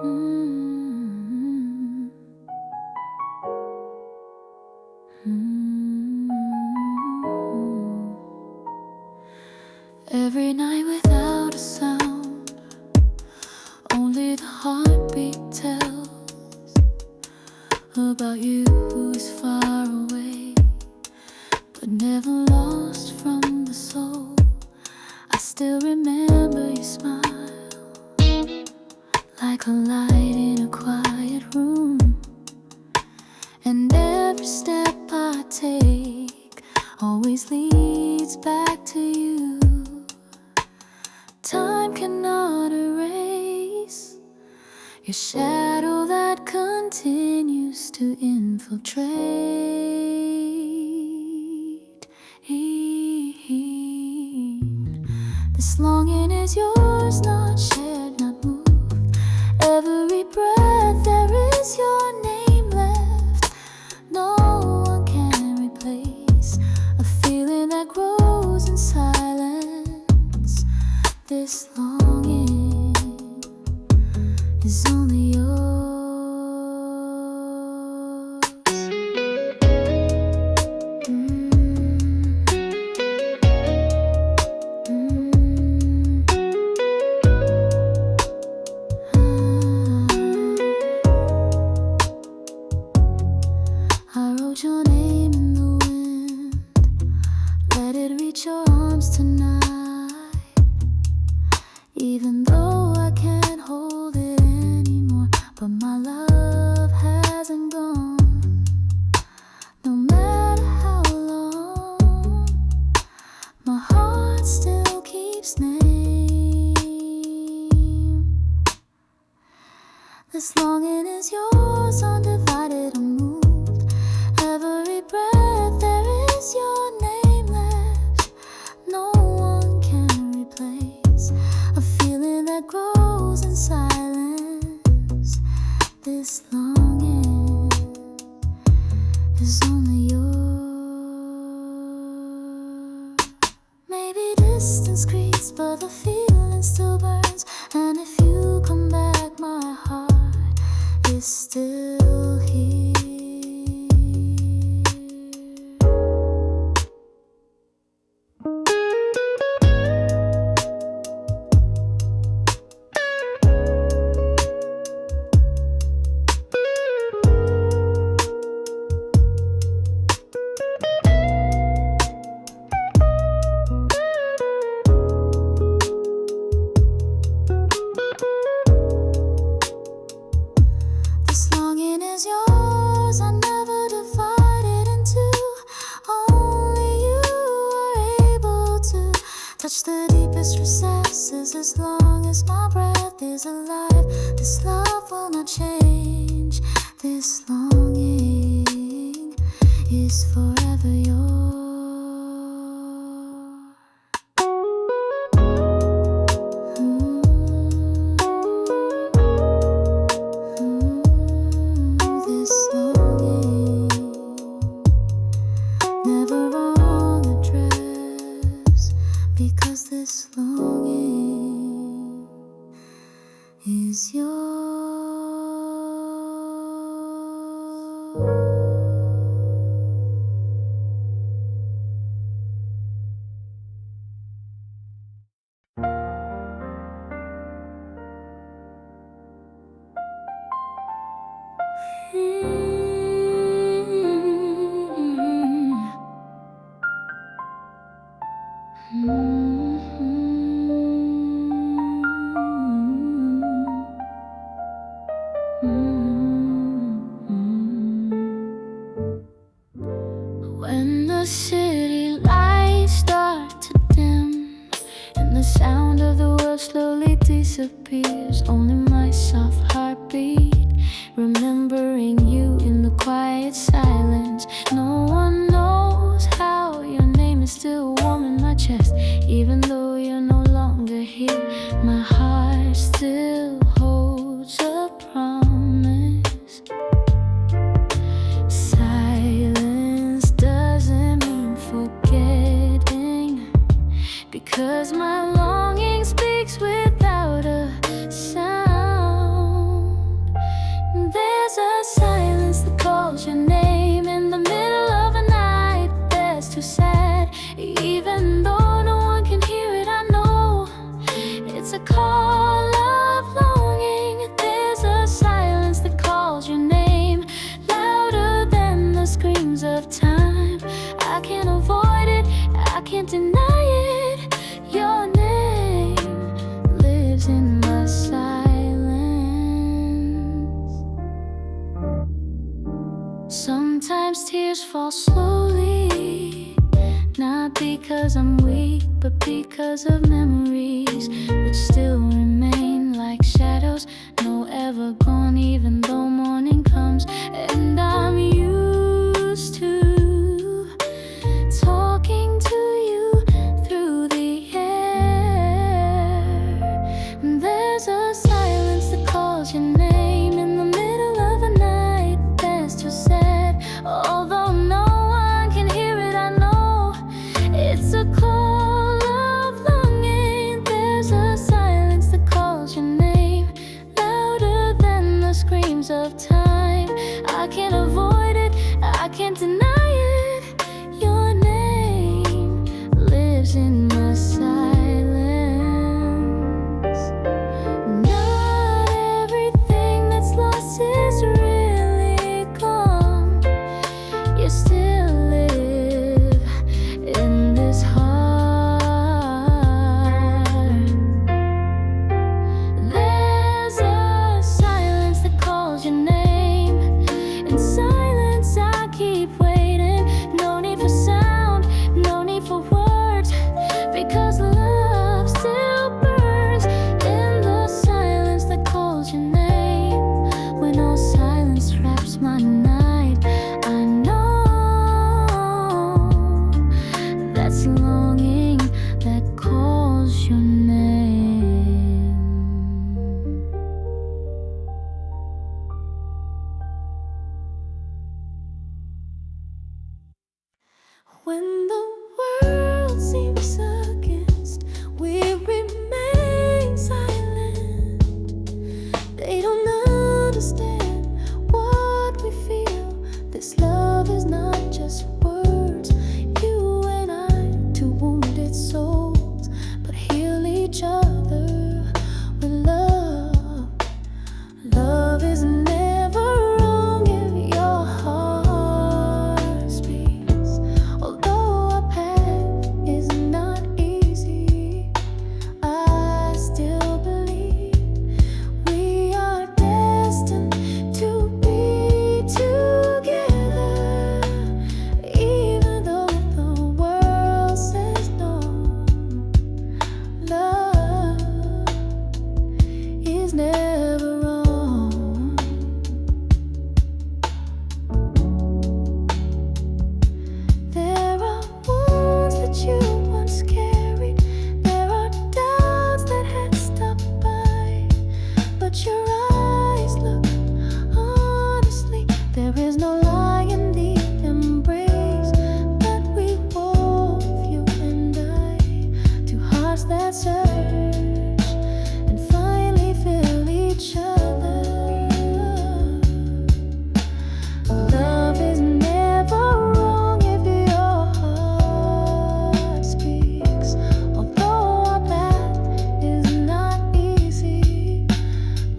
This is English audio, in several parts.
Mm-hmm. Mm-hmm. Every night without a sound, only the heartbeat tells about you who's far away, but never lost from the soul. I still remember your smile, like a light in a quiet room. And every step I take always leads back to you. Time cannot erase your shadow that continues to infiltrate. This longing is yours, not shared, not moved. Every breath there is your name left. No one can replace a feeling that grows in silence. This longing is only yours. I wrote your name in the wind, let it reach your arms tonight. Even though I can't hold it anymore, but my love hasn't gone. No matter how long, my heart still keeps name. This longing is yours, undivided, unmoved. Every breath there is your name left. No one can replace a feeling that grows in silence. This longing is only yours. Maybe distance creeps, but the feeling still burns. And if you come back, my heart is still here. This longing is yours, I never divided in two. Only you are able to touch the deepest recesses. As long as my breath is alive, this love will not change. This longing is forever yours. This longing, never wrong address, because this longing is yours. When the city lights start to dim and the sound of the world slowly disappears, only my soft heartbeat remembering you in the quiet silence. No one knows how your name is still warm in my chest. Even though you're no longer here, my heart still holds a promise. Silence doesn't mean forgetting, because my longing speaks without a sound. fall slowly, not because I'm weak, but because of memories which still remain like shadows, no ever gone, even though morning comes. And I'm used to talking to you through the air. And there's a silence that calls your name in the middle of a night that's too sad. Although no one can hear it, I know it's a call of longing. There's a silence that calls your name, louder than the screams of time. I can't avoid it, I can't deny it. Your name lives in my silence. Not everything that's lost is really gone. You still live in this heart. There's a silence that calls your name. In silence I keep waiting. No need for sound, no need for words, because love still burns in the silence that calls your name. When all silence wraps my night, I know that's longing that calls your name. When the world seems against, we remain silent. They don't understand what we feel. This love is not just words. You and I, two wounded souls, but heal each other with love. Love is never wrong if your heart speaks. Although our path is not easy, I still believe we are destined to be together. Even though the world says no, love is never wrong. There are wounds that you once carried. There are doubts that had stopped by, but your eyes look honestly. There is no lie in the embrace that we wove, you and I, two hearts that search and finally feel each other. Love is never wrong if your heart speaks. Although our path is not easy,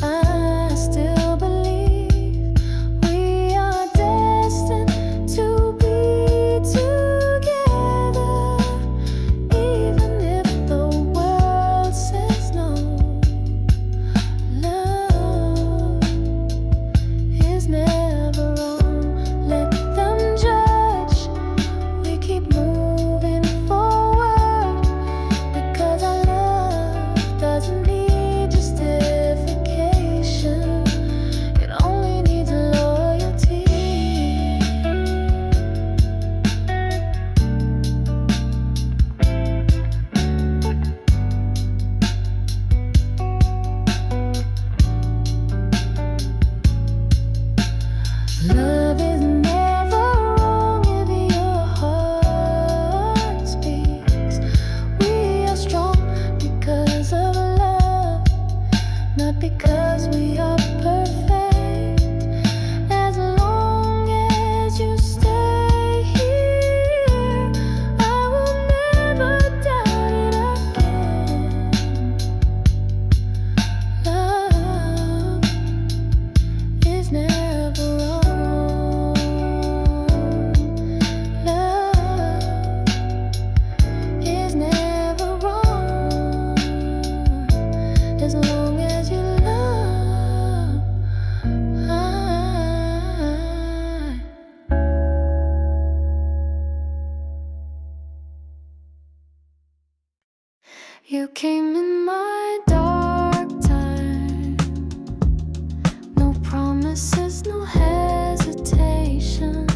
I still believe we are destined to be together. Even if the world says no, love is never wrong. Let them judge, we keep moving forward, because our love doesn't need justification. It only needs loyalty. Love is never wrong if your heart speaks. We are strong because of love, not because we are perfect. As long as you stay here, I will never doubt it again. Love is never wrong. Love is never wrong. As long as you love. You came in my dark time. No promises, no hesitation.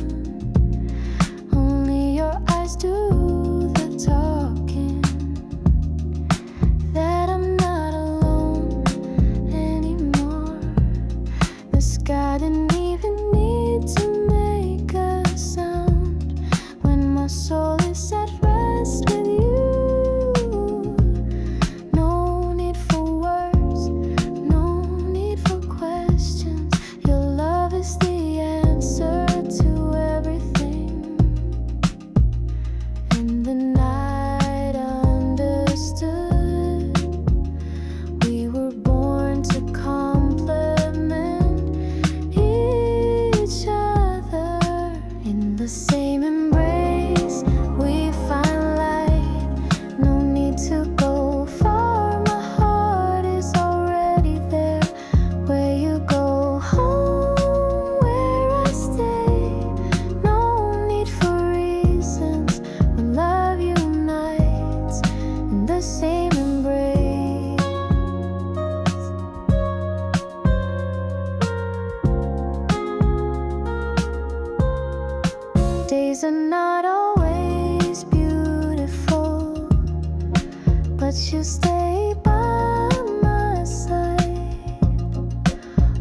Only your eyes do the talking. That I'm not alone anymore. The sky didn't even need to make a sound when my soul is at rest with you. No need for words, no need for questions. Your love is the answer to everything. And the night understood. We were born to complement each other. In the same embrace, we find light. No need to go far. My heart is already there. Where you go home, where I stay. No need for reasons when love unites in the same embrace. Days are not always beautiful, but you stay by my side.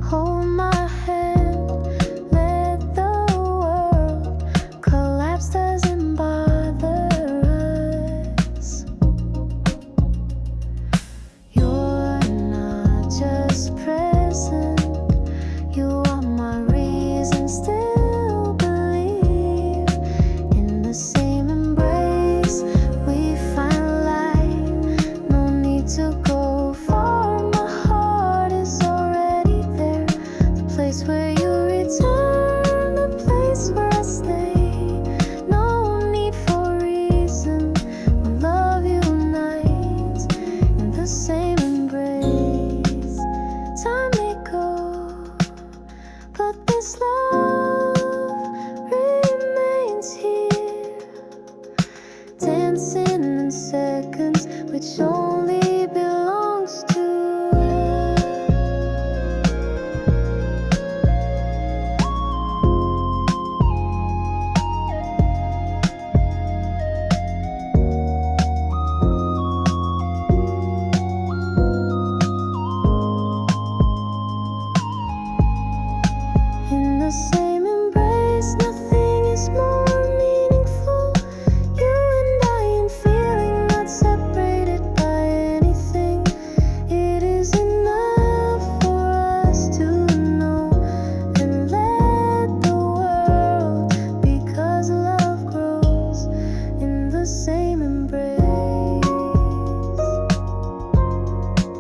Hold my hand, let the world collapse, doesn't bother us. You're not just present, you are my reason. Still believe in the same embrace. We find light, no need to go far. My heart is already there. The place where you return, the place where I stay. No need for reason when love unites in the same embrace. Time may go, but this love remains here, dancing in seconds, which only belongs to us. In the same embrace, nothing is more meaningful. You and I in feeling, not separated by anything. It is enough for us to know and let the world, because love grows in the same embrace.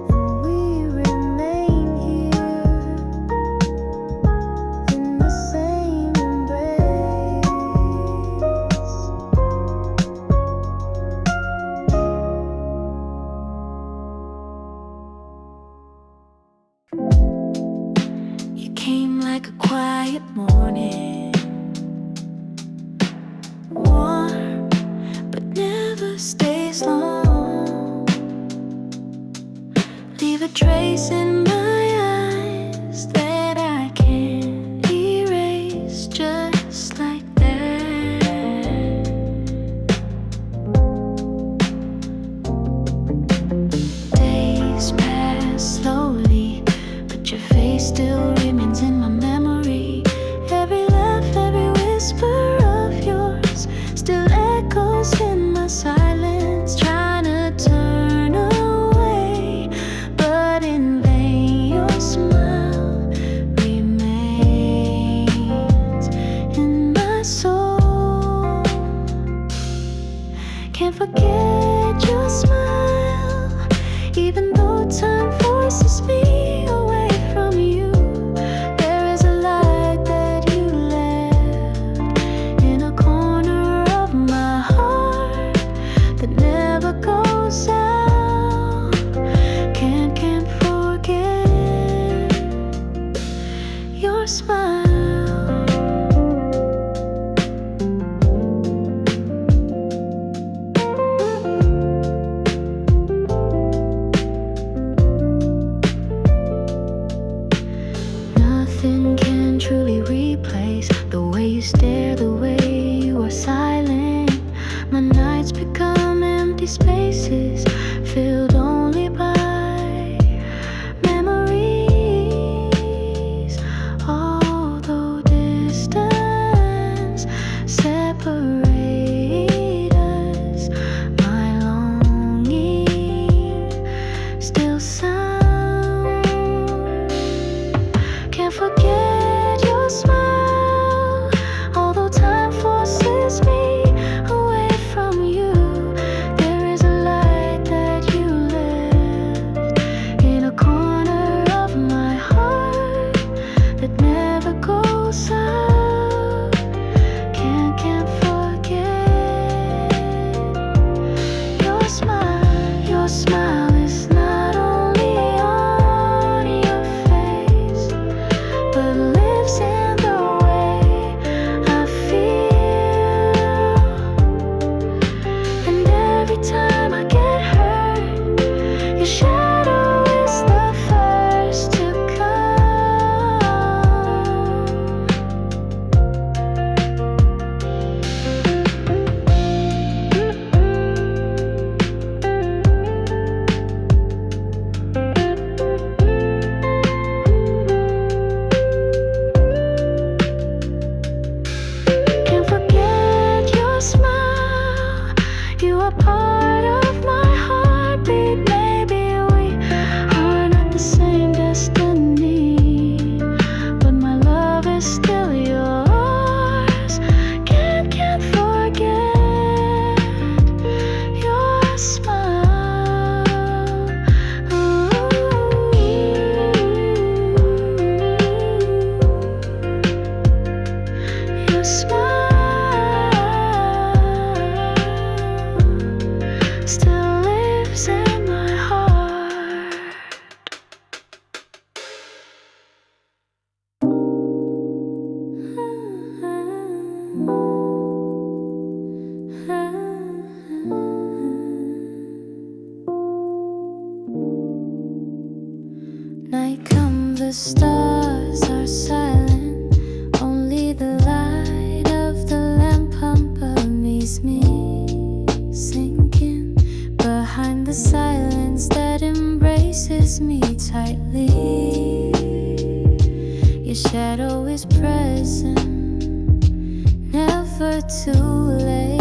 And we remain here in the same embrace. You came like a quiet morning, warm but never stays long. Leave a trace in my eyes that I can't erase, just like that. Days pass slowly, but your face still remains in my memory. Every laugh, every whisper of yours still echoes in my silence, trying to turn away, but in vain. the stars are silent, only the light of the lamp above me's me sinking behind the silence that embraces me tightly. Your shadow is present, never too late.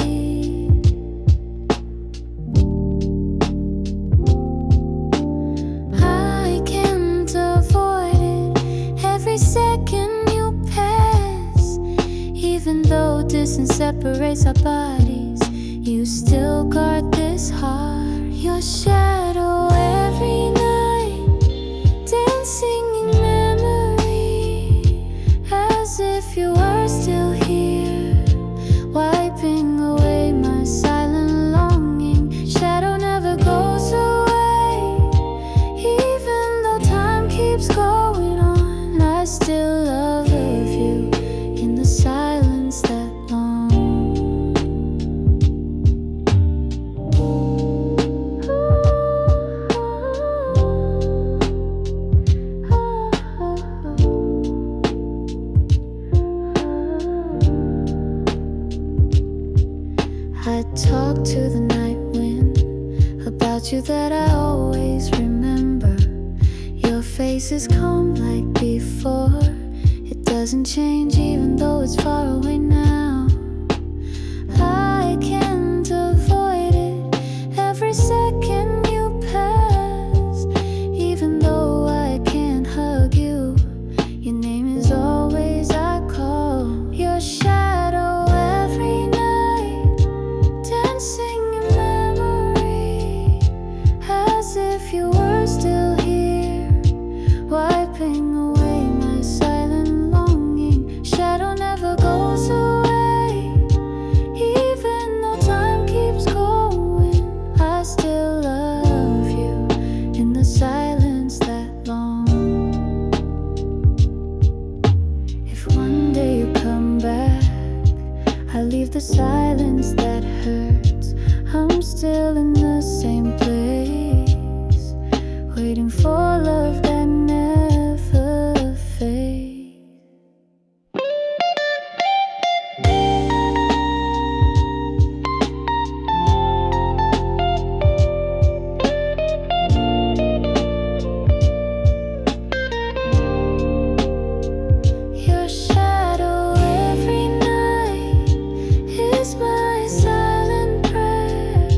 I can't avoid it every second you pass. Even though distance separates our bodies, you still guard this heart. Your shadow every night, dancing in memory, as if you were still here, wiping away my silent longing. Shadow never goes away, even though time keeps going on. I still love you in the silence that long. I talk to the night wind about you that I always remember. Your face is calm like before. It doesn't change even though it's far away now. I can't avoid it every second you pass. Even though I can't hug you, your name is always I call. Your shadow every night, dancing in memory, as if you were still here, wiping away my silent longing. Shadow never goes away, even though time keeps going. I still love you in the silence that long. If one day you come back, I leave the silence that hurts. I'm still in the same place, waiting for love that never fades. Your shadow every night is my silent prayer.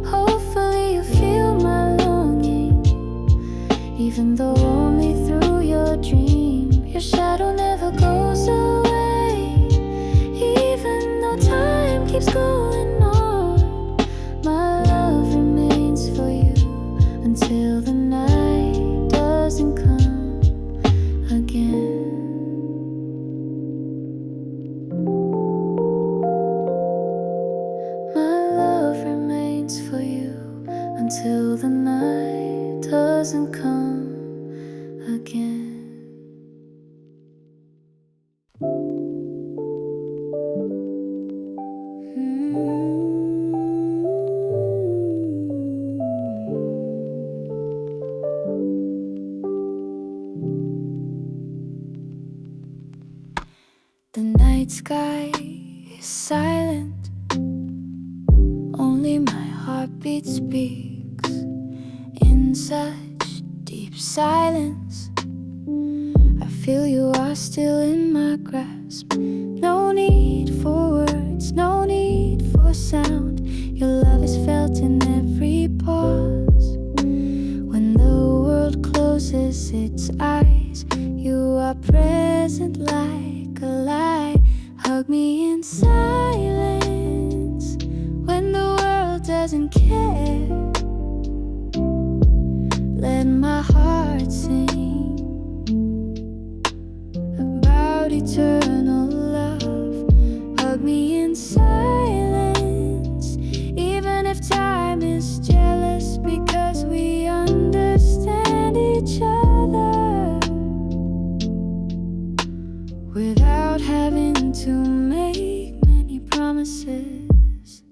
Hopefully you feel my longing, even though only through your dream. Your shadow never goes away, even though time keeps going on. My love remains for you until the night doesn't come again. My love remains for you until the night doesn't come again. The night sky is silent, only my heartbeat speaks in such deep silence. I feel you are still in my grasp. No need for words, no need for sound. Your love is felt in every pause. When the world closes its eyes, you are present like a light. Hug me in silence when the world doesn't care. Let my heart sing about eternal love. Hug me in silence, even if time is jealous, because we understand each other without having to make many promises.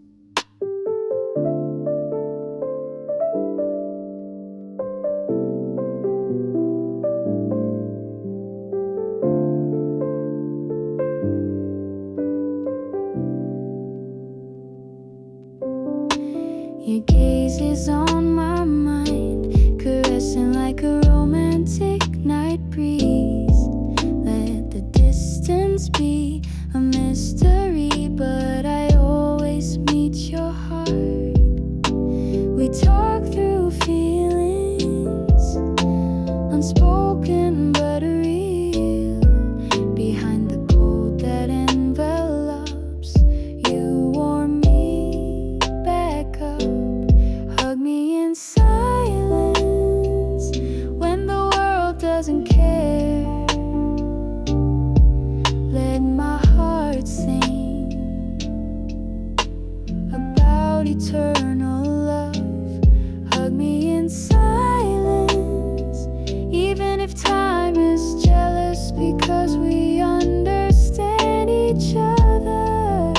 in silence, even if time is jealous, because we understand each other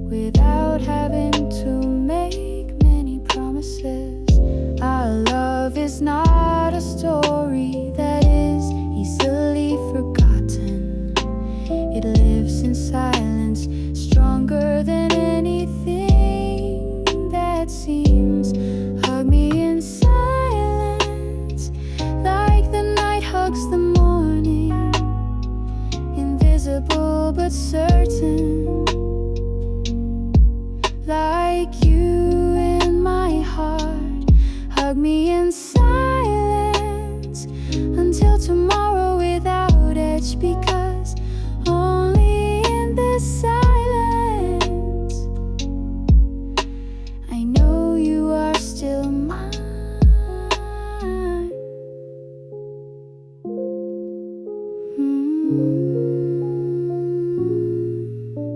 without having to make many promises. Our love is not a story that is easily forgotten. It lives in silence, stronger than anything that seems. Hug me in silence, like the night hugs the morning, invisible but certain, like you in my heart. Hug me in silence until tomorrow without edge, because only in this silence I know you are still mine.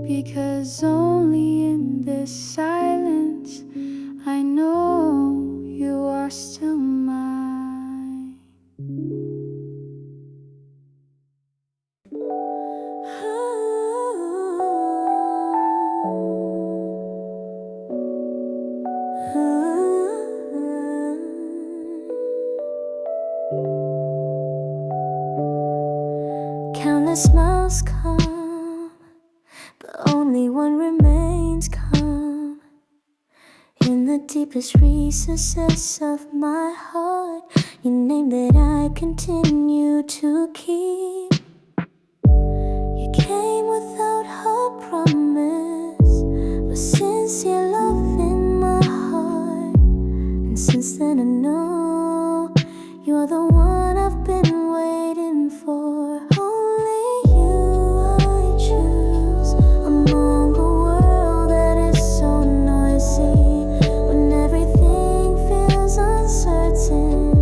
Because only in this silence I know you are still mine. Countless smiles come, but only one remains calm. In the deepest recesses of my heart, your name that I continue to keep. You came without a promise, but sincere love in my heart. And since then I know you're the one I've been waiting for. Only you I choose among a world that is so noisy. When everything feels uncertain,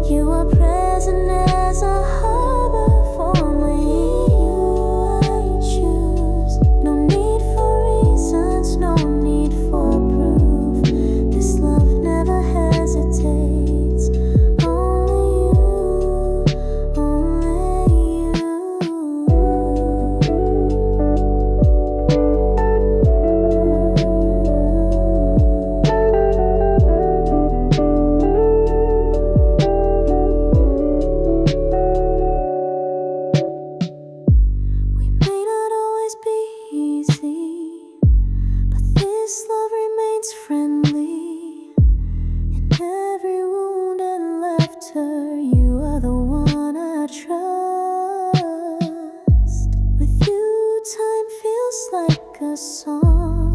you are present as a harbor for me. You I choose. No need for reasons, no need for proof. This love never hesitates. Only you, only you. We may not always be easy, but this love remains friendly. In every wound and laughter, you are the one I trust. With you, time feels like a song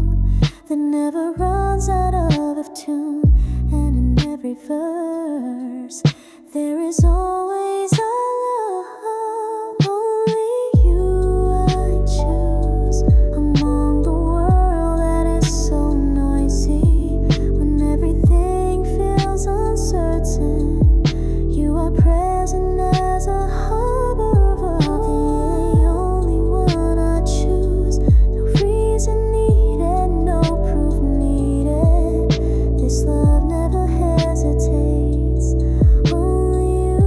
that never runs out of tune. And in every verse, there is always a love. Only you I choose among the world that is so noisy. When everything feels uncertain, you are present as a harbor of the only one I choose. No reason needed, no proof needed. This love never hesitates. Only you.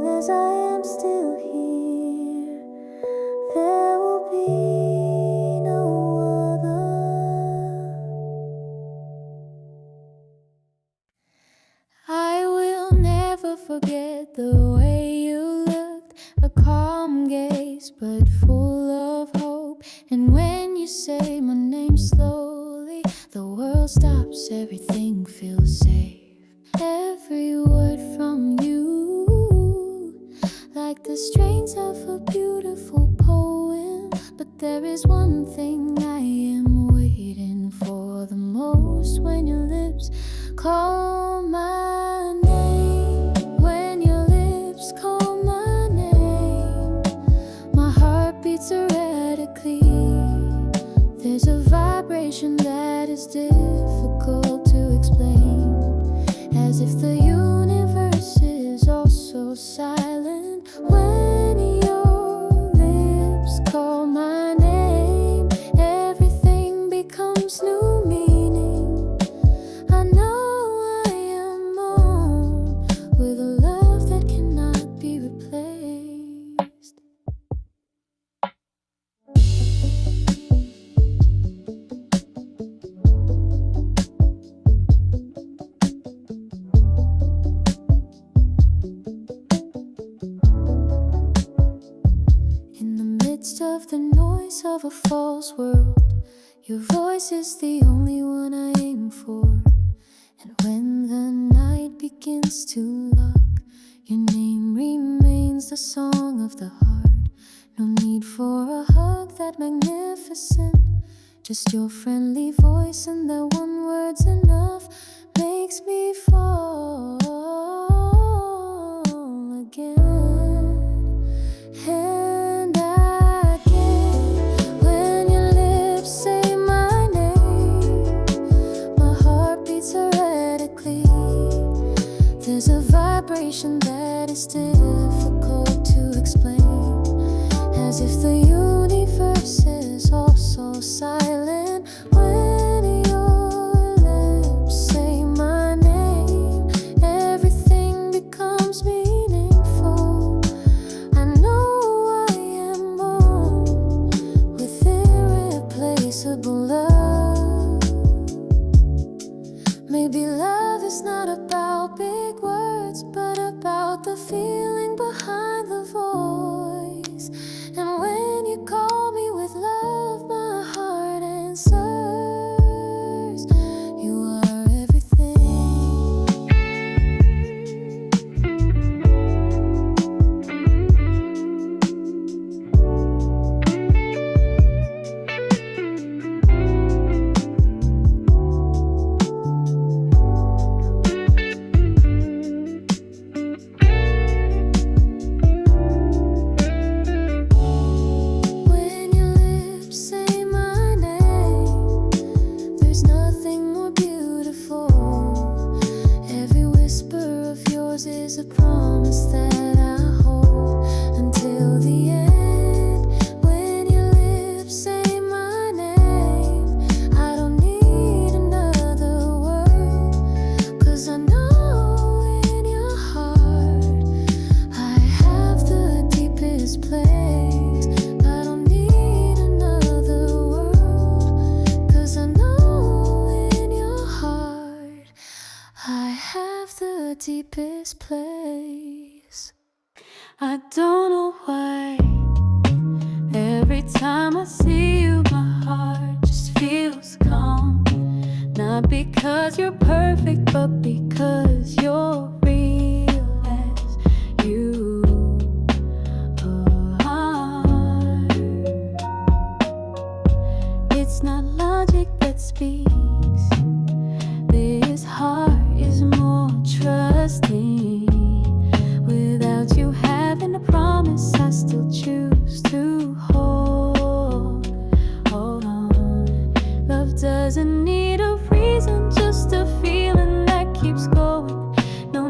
long as I am still here, there will be no other. I will never forget the way you looked, a calm gaze but full of hope. And when you say my name slowly, the world stops, everything feels safe. Every word from you, like the strains of a beautiful poem. But there is one thing I am waiting for the most, when your lips call my name. When your lips call my name, my heart beats erratically. There's a vibration that is difficult to explain, as if the universe is also silent. When your lips call my name, everything becomes new meaning. I know I am on with a love that cannot be replaced. In the midst of the noise of a false world, your voice is the only one I aim for. And when the night begins to lock, your name remains the song of the heart. No need for a hug that magnificent, just your friendly voice, and that one word's enough, makes me fall again and again. When your lips say my name, my heart beats erratically. There's a vibration that is difficult to explain, as if the universe is also silent. When your lips say my name, everything becomes meaningful. I know I am on with irreplaceable love. Maybe love is not about big words, but about the feeling behind the voice. And when you call me with love, my heart answers. You are everything. When your lips say my name, there's nothing more beautiful. Every whisper of yours is a promise that I hold until the end. When your lips say my name, I don't need another word, 'cause I know in your heart I have the deepest place. I don't need another world, 'cause I know in your heart I have the deepest place. I don't know why, every time I see you, my heart just feels calm. Not because you're perfect, but because you're real as you are. It's not logic that speaks, this heart is more trusting. Without you having a promise, I still choose to hold on. Love doesn't need a reason, just a feeling that keeps going. No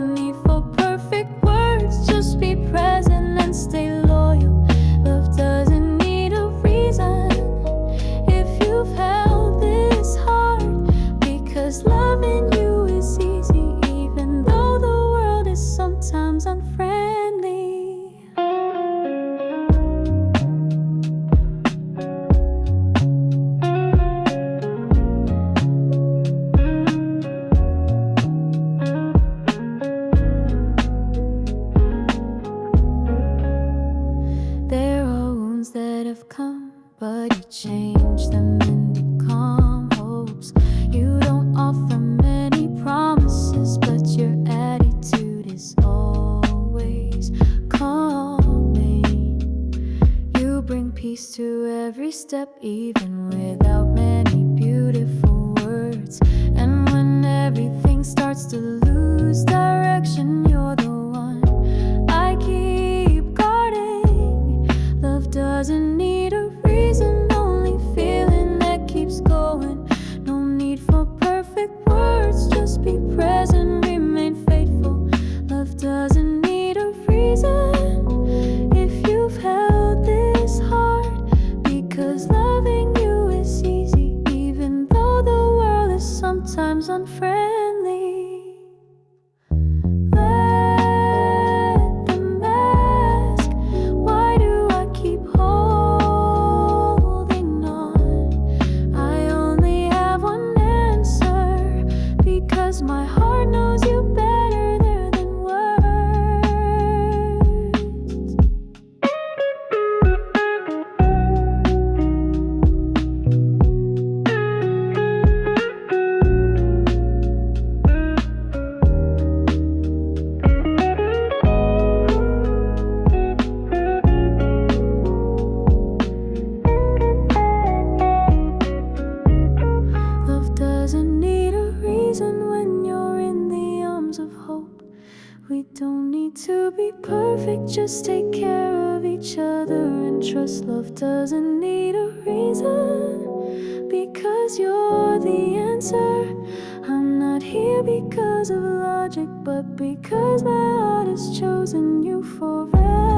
peace to every step, even without many beautiful words. And when everything starts to lose direction, you're the one I keep guarding. Love doesn't need a reason, only feeling that keeps going. No need for perfect words, just be present, remain faithful. Love doesn't need a reason. If you've held this heart, because loving you is easy, even though the world is sometimes unfriendly. Let them ask, why do I keep holding on? I only have one answer, because my heart knows you better than words. Love doesn't need a reason when you're in the arms of hope. We don't need to be perfect, just take care of each other and trust. Love doesn't need a reason, because you're the answer. I'm not here because of logic, but because my heart has chosen you forever.